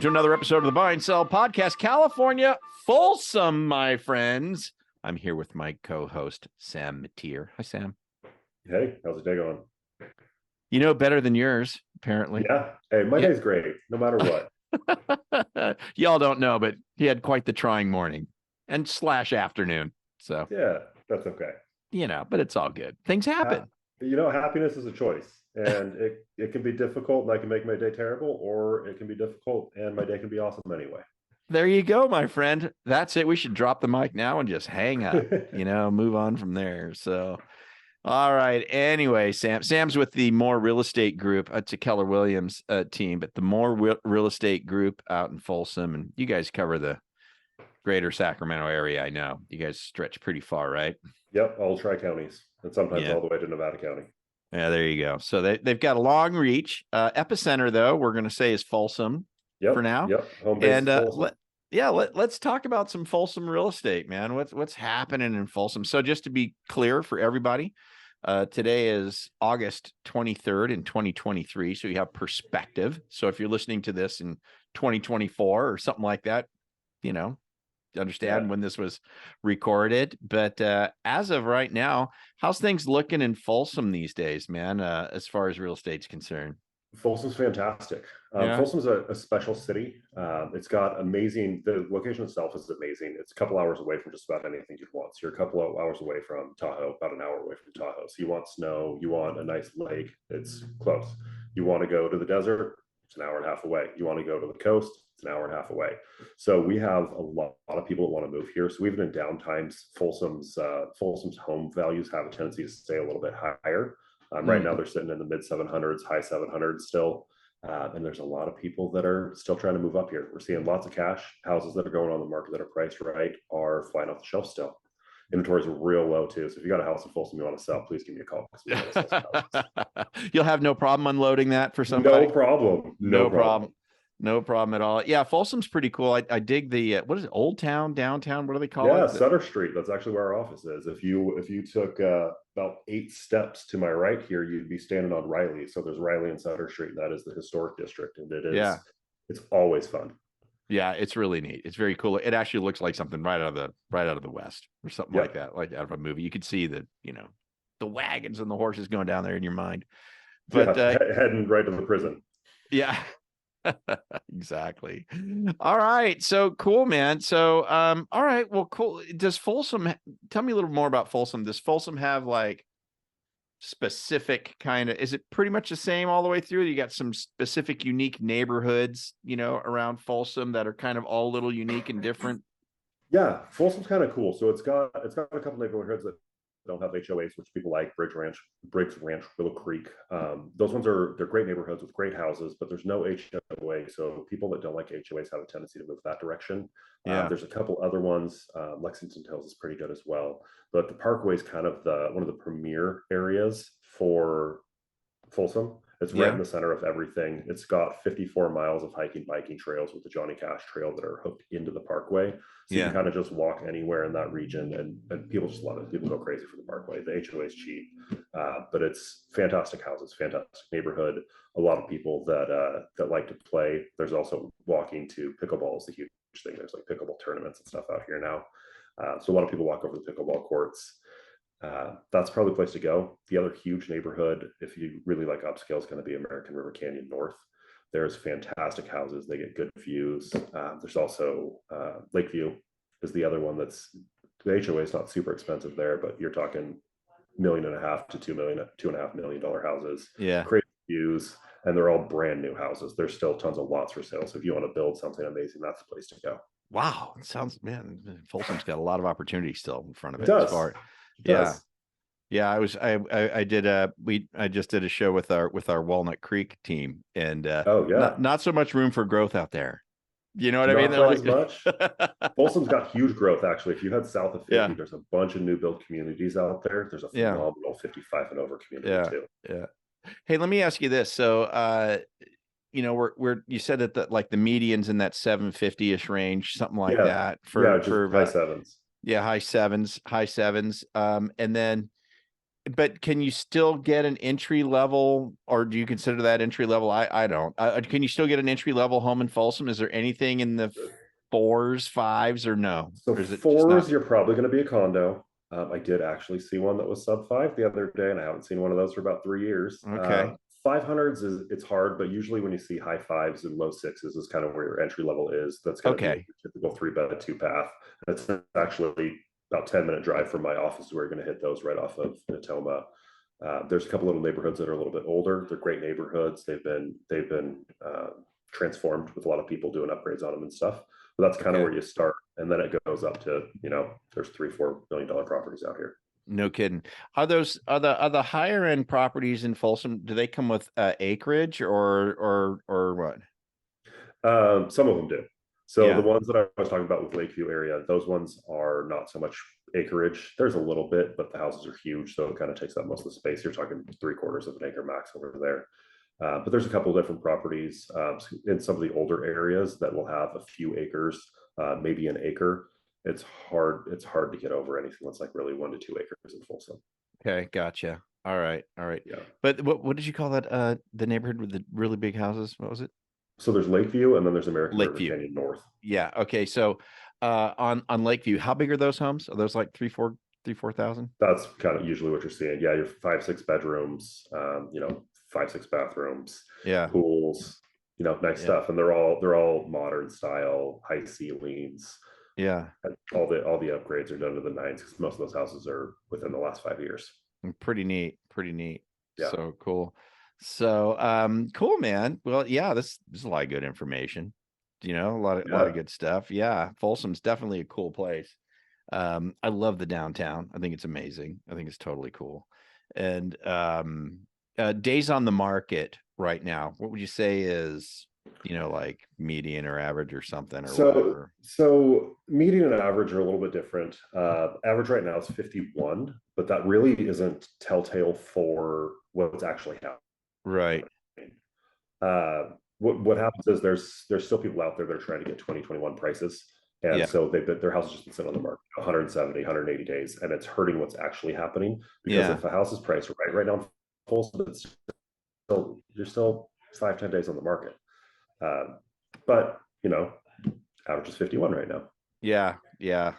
another episode of the Buy and Sell Podcast, California, Folsom, my friends. I'm here with my co-host, Sam Metteer. Hi, Sam. Hey, how's the day going? You know, better than yours, apparently. Yeah. Hey, my day's great, no matter what. Y'all don't know, but he had quite the trying morning and / afternoon. So, yeah, that's okay. You know, but it's all good. Things happen. Happiness is a choice. And it can be difficult and I can make my day terrible, or it can be difficult and my day can be awesome anyway. There you go, my friend. That's it. We should drop the mic now and just hang up, move on from there. So, all right. Anyway, Sam's with the More Real Estate Group. It's a Keller Williams team, but the More Real Estate Group out in Folsom. And you guys cover the greater Sacramento area. I know you guys stretch pretty far, right? Yep. All tri-counties and sometimes all the way to Nevada County. Yeah, there you go. So they've got a long reach. Epicenter, though, we're going to say is Folsom for now. Yep. Home base and let's talk about some Folsom real estate, man. What's happening in Folsom? So just to be clear for everybody, today is August 23rd in 2023. So you have perspective. So if you're listening to this in 2024 or something like that, understand when this was recorded. But as of right now, how's things looking in Folsom these days, man, as far as real estate's concerned? Folsom's fantastic. Folsom's a special city. It's got the location itself is amazing. It's a couple hours away from just about anything you'd want. So you're a couple of hours away from Tahoe, about an hour away from Tahoe. So you want snow, you want a nice lake, it's close. You want to go to the desert, it's an hour and a half away. You want to go to the coast, it's an hour and a half away. So we have a lot of people that want to move here. So even in downtimes, Folsom's home values have a tendency to stay a little bit higher. Right now they're sitting in the mid 700s, high 700s still. And there's a lot of people that are still trying to move up here. We're seeing lots of cash houses that are going on the market that are priced right are flying off the shelf still. Inventories are real low too. So if you got a house in Folsom you want to sell, please give me a call. You'll have no problem unloading that for somebody. No problem. No problem. No problem at all. Yeah, Folsom's pretty cool. I dig the what is it? Old Town, downtown? What do they call it? Yeah, Sutter Street. That's actually where our office is. If you took about 8 steps to my right here, you'd be standing on Riley. So there's Riley and Sutter Street. That is the historic district, and it is. It's always fun. Yeah, it's really neat. It's very cool. It actually looks like something right out of the West or something like that, like out of a movie. You could see the the wagons and the horses going down there in your mind. But heading right to the prison. Yeah. Exactly. All right. So cool, man. So, all right. Well, cool. Does Folsom, tell me a little more about Folsom. Does Folsom have like specific is it pretty much the same all the way through? You got some specific unique neighborhoods, around Folsom that are kind of all a little unique and different. Yeah. Folsom's kind of cool. So it's got a couple neighborhoods that don't have HOAs, which people like. Briggs Ranch, Willow Creek. Those ones they're great neighborhoods with great houses, but there's no HOA. So people that don't like HOAs have a tendency to move that direction. There's a couple other ones. Lexington Hills is pretty good as well. But the Parkway is kind of one of the premier areas for Folsom. It's right in the center of everything. It's got 54 miles of biking trails with the Johnny Cash Trail that are hooked into the Parkway. So you can kind of just walk anywhere in that region, and people just love it. People go crazy for the Parkway. The HOA is cheap, but it's fantastic houses, fantastic neighborhood. A lot of people that like to play. There's also walking to pickleball is a huge thing. There's like pickleball tournaments and stuff out here now. So a lot of people walk over the pickleball courts. That's probably the place to go. The other huge neighborhood, if you really like upscale, is going to be American River Canyon North. There's fantastic houses. They get good views. There's also Lakeview is the other one that's the HOA is not super expensive there, but you're talking $1.5 million to $2.5 million houses. Yeah, crazy views, and they're all brand new houses. There's still tons of lots for sale. So if you want to build something amazing, that's the place to go. Wow, it sounds, man, Folsom's got a lot of opportunity still in front of it. Yeah, I just did a show with our Walnut Creek team, and not so much room for growth out there. You know what I mean? Not as much. Folsom's got huge growth actually. If you head south of 50, there's a bunch of new build communities out there. There's a phenomenal 55 and over community too. Yeah. Hey, let me ask you this. So you said that like the median's in that 750-ish range, something like that for high sevens. Yeah, high sevens. And then but can you still get an entry level, or do you consider that entry level? I don't. Can you still get an entry level home in Folsom? Is there anything in the fours, fives, or no? So Or is it just not? fours, you're probably going to be a condo. I did actually see one that was sub five the other day, and I haven't seen one of those for about 3 years. Okay. 500s is it's hard, but usually when you see high fives and low sixes is kind of where your entry level is. That's going to be Okay. your typical 3 bed, 2 bath. It's actually about 10-minute drive from my office where you're going to hit those right off of Natoma. There's a couple little neighborhoods that are a little bit older. They're great neighborhoods. They've been transformed with a lot of people doing upgrades on them and stuff. But that's kind of Okay. where you start, and then it goes up to there's $3-4 million properties out here. No kidding. Are the higher end properties in Folsom? Do they come with acreage or what? Some of them do. So the Yeah. ones that I was talking about with Lakeview area, those ones are not so much acreage. There's a little bit, but the houses are huge, so it kind of takes up most of the space. You're talking 3/4 of an acre max over there. But there's a couple of different properties in some of the older areas that will have a few acres, maybe an acre. It's hard. It's hard to get over anything that's like really 1 to 2 acres in Folsom. Okay, gotcha. All right, all right. Yeah. But what did you call that? The neighborhood with the really big houses? What was it? So there's Lakeview, and then there's American River Lakeview. Canyon North. Yeah. Okay. So, on Lakeview, how big are those homes? Are those like 4,000? That's kind of usually what you're seeing. Yeah, you're 5-6 bedrooms, 5-6 bathrooms, Yeah. pools, nice Yeah. stuff, and they're all modern style, high ceilings. Yeah. All the upgrades are done to the nines because most of those houses are within the last 5 years. Pretty neat. Pretty neat. Yeah, So cool. So, cool, man. Well, yeah, this is a lot of good information. A lot of yeah, good stuff. Yeah. Folsom's definitely a cool place. I love the downtown. I think it's amazing. I think it's totally cool. And days on the market right now, what would you say is, like median or average or something or so whatever? so median and average are a little bit different. Average right now is 51, but that really isn't telltale for what's actually happening. Right. What happens is there's still people out there that are trying to get 2021 prices, and Yeah. so their house has just been sitting on the market 170 180 days, and it's hurting what's actually happening because Yeah. if a house is priced right now in Folsom, you're still 5-10 days on the market. But average is 51 right now. Yeah. Yeah.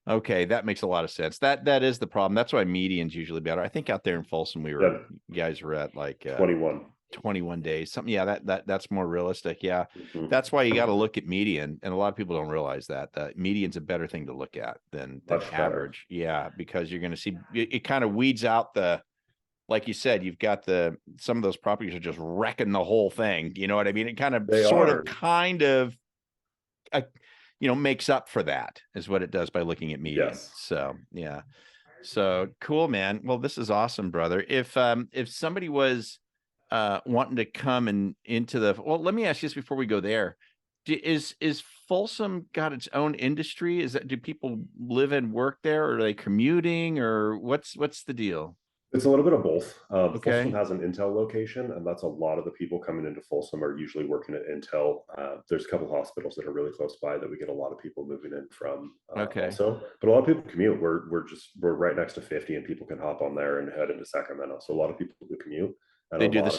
Okay, that makes a lot of sense. That is the problem. That's why median's usually better. I think out there in Folsom, Yeah, you guys were at like 21. 21 days, something. Yeah, that's more realistic. Yeah, Mhm. that's why you got to look at median, and a lot of people don't realize that median's a better thing to look at than Much better. average. Yeah, because you're going to see it kind of weeds out like you said, you've got some of those properties are just wrecking the whole thing. You know what I mean? It kind of They sort are. of kind of uh, makes up for that is what it does by looking at median. Yes. So yeah. So cool, man. Well, this is awesome, brother. If somebody was wanting to come into well, let me ask you this before we go there. Is Folsom got its own industry? Do people live and work there, or are they commuting, or what's the deal? It's a little bit of both. Folsom Okay. has an Intel location, and that's a lot of the people coming into Folsom are usually working at Intel. There's a couple hospitals that are really close by that we get a lot of people moving in from Okay. also. But a lot of people commute. We're right next to 50, and people can hop on there and head into Sacramento. So a lot of people do commute, and They a do lot of people.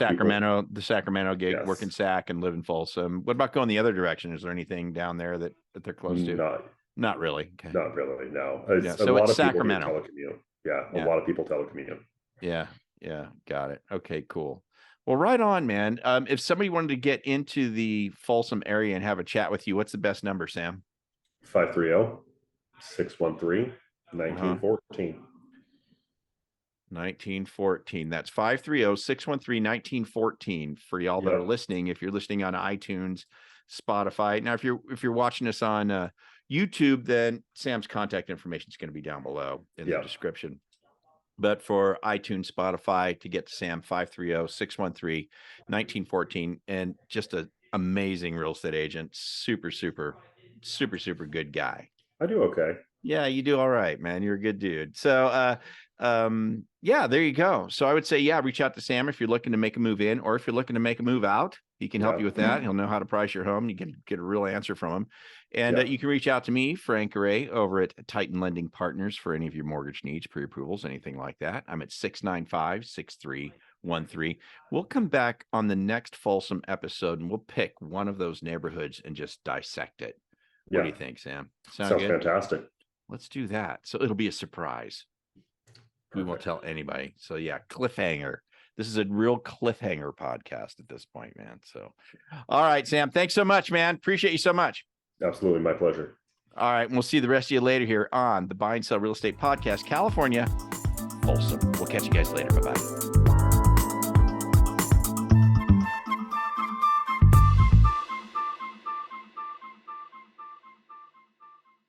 The Sacramento gig, work in Yes, Sac and live in Folsom. What about going the other direction? Is there anything down there that they're close to? Not really. Okay. not really. No, Yeah. a So lot it's of people do Sacramento. telecommute. Yeah, a Yeah. lot of people telecommute. Yeah. Yeah. Got it. Okay, cool. Well, right on, man. If somebody wanted to get into the Folsom area and have a chat with you, what's the best number, Sam? 530-613-1914. 1914. That's 530-613-1914 for y'all that are Yep. listening. If you're listening on iTunes, Spotify. Now, if you're watching us on YouTube, then Sam's contact information is going to be down below in the description. But for iTunes, Spotify, to get to Sam, 530-613-1914, and just an amazing real estate agent. Super, super, super, super good guy. I do okay. Yeah, you do all right, man. You're a good dude. So, yeah, there you go. So I would say, yeah, reach out to Sam if you're looking to make a move in, or if you're looking to make a move out. He can help you with that. He'll know how to price your home. You can get a real answer from him. And you can reach out to me, Frank Garay, over at Titan Lending Partners for any of your mortgage needs, pre-approvals, anything like that. I'm at 695-6313. We'll come back on the next Folsom episode and we'll pick one of those neighborhoods and just dissect it. What do you think, Sam? Sounds good? Fantastic. Let's do that. So it'll be a surprise. We won't tell anybody. So yeah, cliffhanger. This is a real cliffhanger podcast at this point, man. So, all right, Sam, thanks so much, man. Appreciate you so much. Absolutely. My pleasure. All right. And we'll see the rest of you later here on the Buy and Sell Real Estate Podcast, California, Folsom. We'll catch you guys later. Bye-bye.